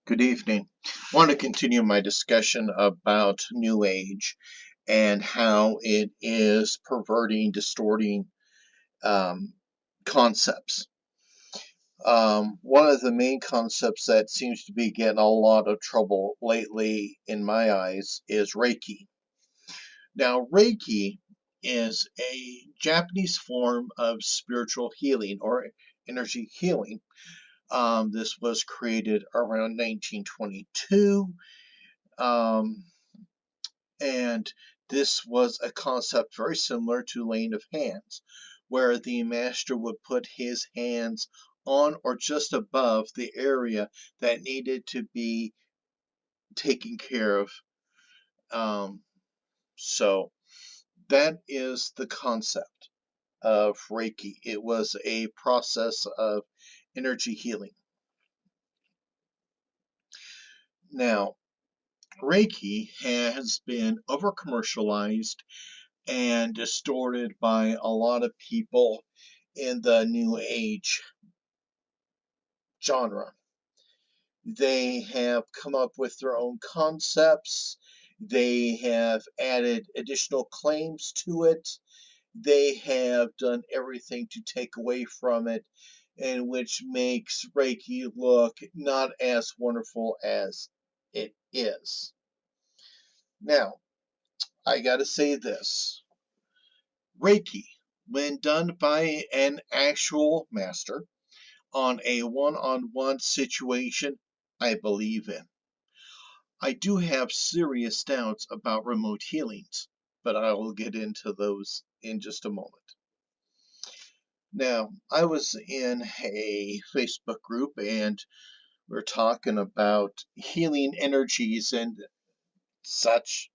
Good evening. I want to continue my discussion about New Age and how it is perverting, distorting um, concepts. One of the main concepts that seems to be getting a lot of trouble lately, in my eyes, is Reiki. Now, Reiki is a Japanese form of spiritual healing or energy healing. This was created around 1922. Um, and this was a concept very similar to laying of hands, where the master would put his hands on or just above the area that needed to be taken care of. Um, so that is the concept of Reiki. It was a process of energy healing. Now, Reiki has been over commercialized and distorted by a lot of people in the New Age genre. They have come up with their own concepts. They have added additional claims to it. They have done everything to take away from it, and which makes Reiki look not as wonderful as it is. Now, I gotta say this. Reiki, when done by an actual master on a one-on-one situation, I believe in. I do have serious doubts about remote healings, but I will get into those in just a moment. Now, I was in a Facebook group and we're talking about healing energies and such.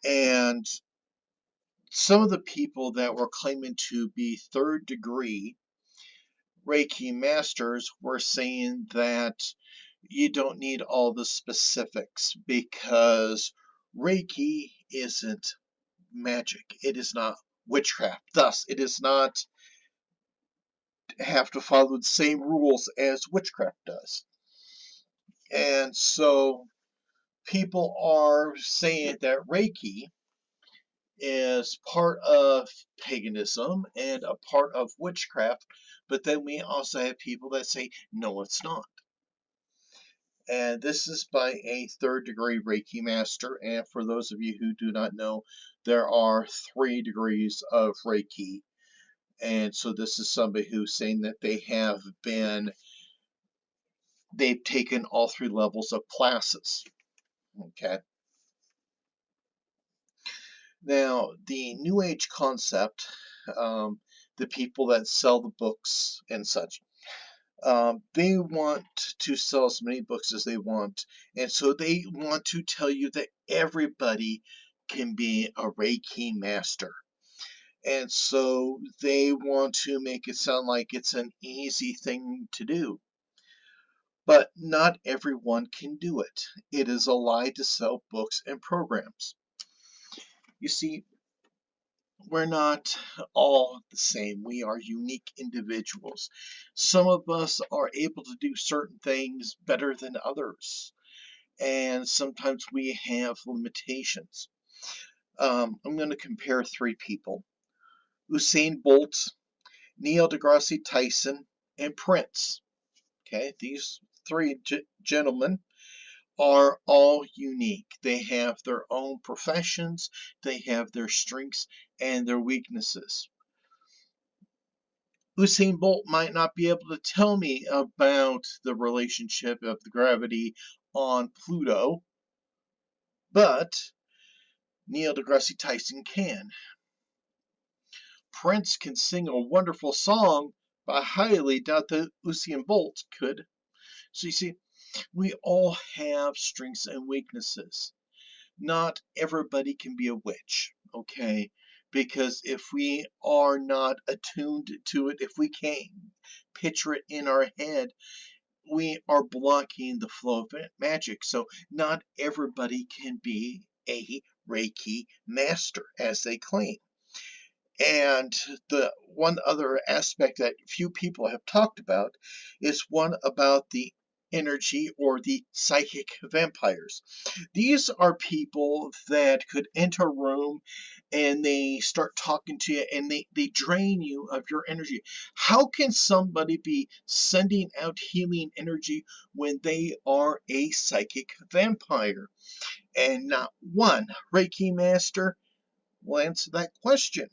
And some of the people that were claiming to be third degree Reiki masters were saying that you don't need all the specifics because Reiki isn't magic. It is not witchcraft. Thus, it does not have to follow the same rules as witchcraft does. And so people are saying that Reiki is part of paganism and a part of witchcraft, but then we also have people that say, no, it's not. And this is by a third degree Reiki master. And for those of you who do not know, there are 3 degrees of Reiki. And so this is somebody who's saying that they've taken all 3 levels of classes. Okay. Now, the New Age concept, the people that sell the books and such, they want to sell as many books as they want, and so they want to tell you that everybody can be a Reiki master. And so they want to make it sound like it's an easy thing to do. But not everyone can do it. It is a lie to sell books and programs. You see, we're not all the same. We are unique individuals. Some of us are able to do certain things better than others, and sometimes we have limitations. I'm going to compare 3 people: Usain Bolt, Neil deGrasse Tyson, and Prince. Okay, these 3 gentlemen are all unique. They have their own professions, they have their strengths and their weaknesses. Usain Bolt might not be able to tell me about the relationship of the gravity on Pluto, but Neil deGrasse Tyson can. Prince can sing a wonderful song, but I highly doubt that Usain Bolt could. So you see, we all have strengths and weaknesses. Not everybody can be a witch, okay? Because if we are not attuned to it, if we can't picture it in our head, we are blocking the flow of magic. So not everybody can be a Reiki master, as they claim. And the one other aspect that few people have talked about is one about the energy or the psychic vampires. These are people that could enter a room and they start talking to you and they drain you of your energy. How can somebody be sending out healing energy when they are a psychic vampire? And not one Reiki master will answer that question.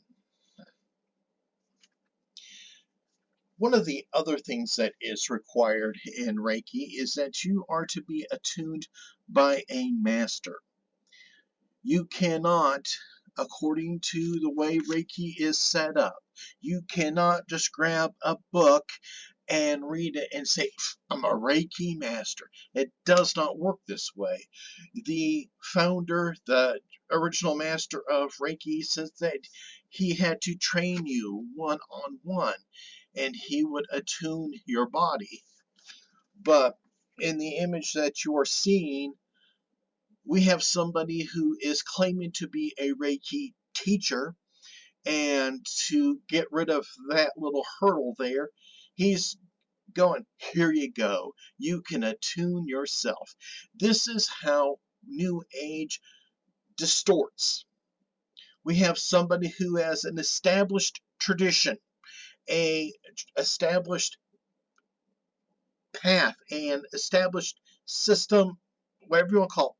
One of the other things that is required in Reiki is that you are to be attuned by a master. You cannot, according to the way Reiki is set up, you cannot just grab a book and read it and say, I'm a Reiki master. It does not work this way. The founder, the original master of Reiki, says that he had to train you one on one and he would attune your body. But in the image that you are seeing, we have somebody who is claiming to be a Reiki teacher, and to get rid of that little hurdle there, he's going, here you go. You can attune yourself. This is how New Age distorts. We have somebody who has an established tradition, a established path, an established system, whatever you want to call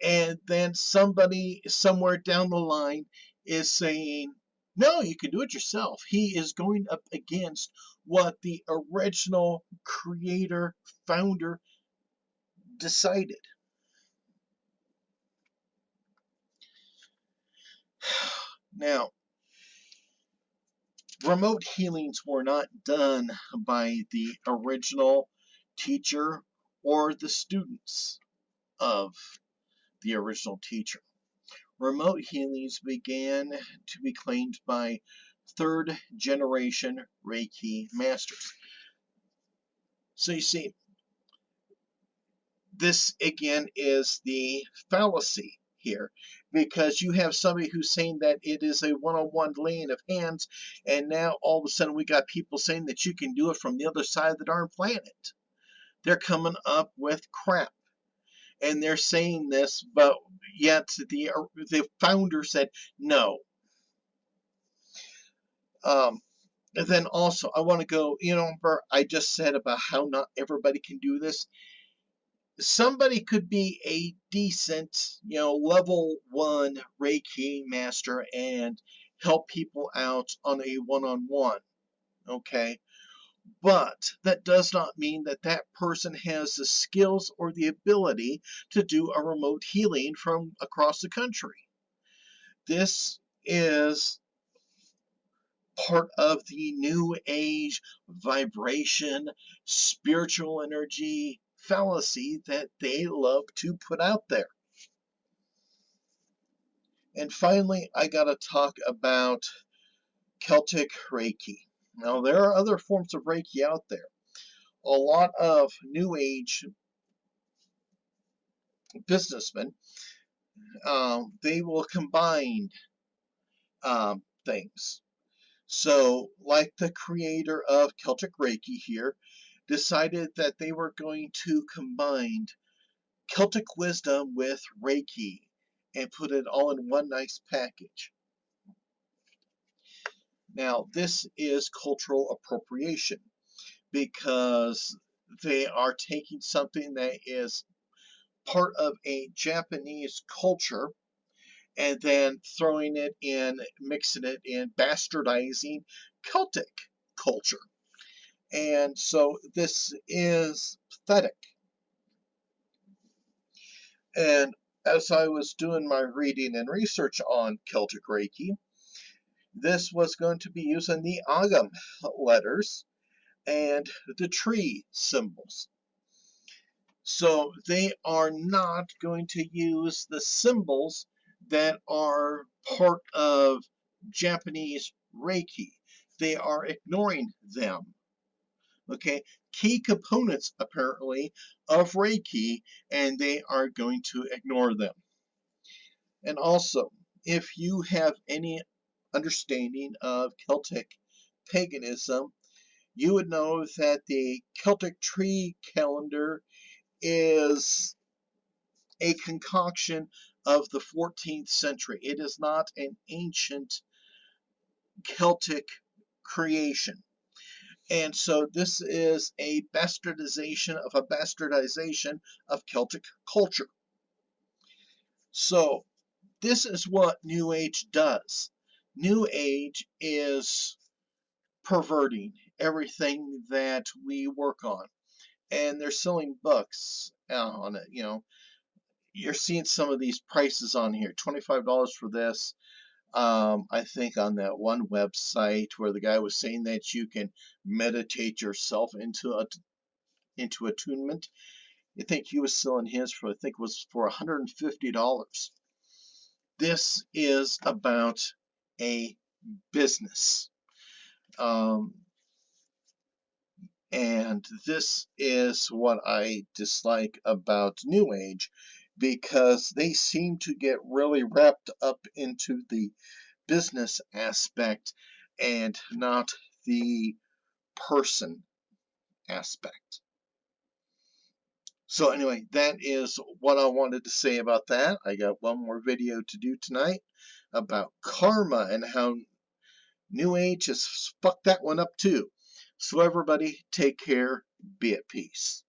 it. And then somebody somewhere down the line is saying, no, you can do it yourself. He is going up against what the original creator, founder decided. Now, remote healings were not done by the original teacher or the students of the original teacher. Remote healings began to be claimed by third generation Reiki masters. So you see, this again is the fallacy here, because you have somebody who's saying that it is a one-on-one laying of hands, and now all of a sudden we got people saying that you can do it from the other side of the darn planet. They're coming up with crap, and they're saying this, but yet the founder said no. And then also, I want to go, I just said about how not everybody can do this. Somebody could be a decent, level 1 Reiki master and help people out on a one-on-one, okay? But that does not mean that that person has the skills or the ability to do a remote healing from across the country. This is part of the new age vibration, spiritual energy fallacy that they love to put out there. And finally, I got to talk about Celtic Reiki. Now, there are other forms of Reiki out there. A lot of new age businessmen, they will combine things. So, like the creator of Celtic Reiki here, decided that they were going to combine Celtic wisdom with Reiki and put it all in one nice package. Now, this is cultural appropriation, because they are taking something that is part of a Japanese culture and then throwing it in, mixing it in, bastardizing Celtic culture. And so this is pathetic. And as I was doing my reading and research on Celtic Reiki, this was going to be using the Agam letters and the tree symbols. So they are not going to use the symbols that are part of Japanese Reiki. They are ignoring them. Okay, key components apparently of Reiki, and they are going to ignore them. And also, if you have any understanding of Celtic paganism, you would know that the Celtic tree calendar is a concoction of the 14th century. It is not an ancient Celtic creation. And so this is a bastardization of Celtic culture. So this is what New Age does. New Age is perverting everything that we work on. And they're selling books on it. You're seeing some of these prices on here. $25 for this. I think on that one website where the guy was saying that you can meditate yourself into attunement. I think he was selling his for, I think it was for $150. This is about a business. And this is what I dislike about New Age, because they seem to get really wrapped up into the business aspect and not the person aspect. So anyway, that is what I wanted to say about that. I got one more video to do tonight about karma and how New Age has fucked that one up too. So everybody, take care, be at peace.